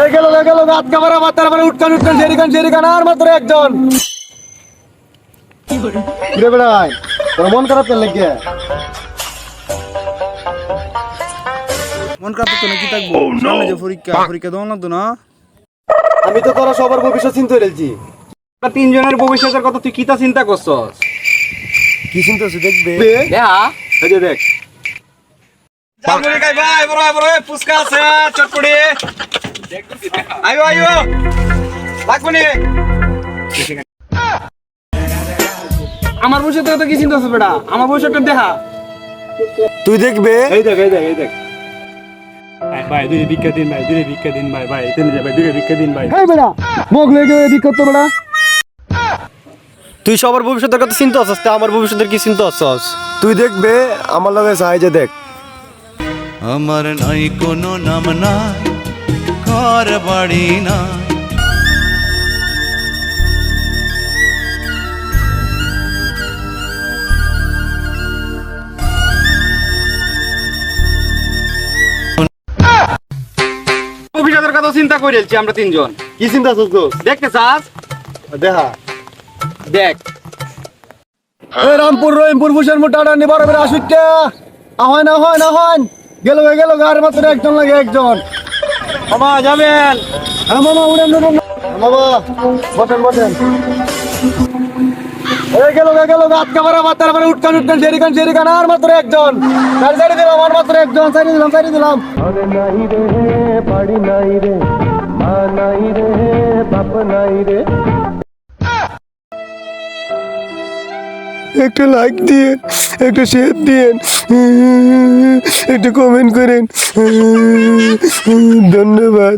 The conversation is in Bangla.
এই গেল রাত কামারা মাতার মানে উঠকান জেরিকান আর মাত্র একজন। রে বেড়াই তোর মন খারাপ কেন লাগে? মন খারাপ তো নাকি থাকবো সামনে যে পরীক্ষা দেওয়া লাগতো না। আমি তো তোরা সবার ভবিষ্যৎ চিন্তা করেছি। তিনজনের ভবিষ্যতের কথা তুই কিতা চিন্তা করছস? কি চিন্তা আছে দেখবে? দেখা এই যে দেখ জামুরি খাই ভাই, বড় ফুচকা আছে, চটপটি আইও লাগবো নি। আমার ভবিষ্যতের কথা কি চিন্তা আছে বেটা? আমার ভবিষ্যৎটা দেখা। তুই দেখবে? এই দেখ ভাই দুই ভিক্ষা দিন ভাই এখানে যাবে দুই ভিক্ষা দিন ভাই। এই বেড়া মুখ লেগে এদিক করতে বেড়া। তুই সবার ভবিষ্যতের কথা চিন্তা করছস, তা আমার ভবিষ্যতের কি চিন্তা করছস? তুই দেখবে আমার লগে চাই যে দেখ। আমার নাই কোনো নাম নাই, ঘর বাড়ি নাই, ভবিষ্যতের কথা চিন্তা করেছি আমরা তিনজন। কি চিন্তা করছস? দেখতে চাস? দেখা দেখ এই রামপুর রহিমপুর ভূষণ মোটাটা নিবার বেড়া আসুইটা আহন গেল আর মাত্র একজন লাগে একজন। মামা যাবেন? হ্যাঁ মামা উড়েন মামা বসেন এই গেল রাত কামারা মাতার মানে উঠকান জেরিকান আর মাত্র একজন। সারি দিলাম আর মাত্র একজন সারি দিলাম। আরে নাই রে বাড়ি নাই রে, মা নাই রে, বাপ নাই রে। একটা লাইক দিয়ে, একটা শেয়ার দিয়েন, একটা কমেন্ট করেন, ধন্যবাদ।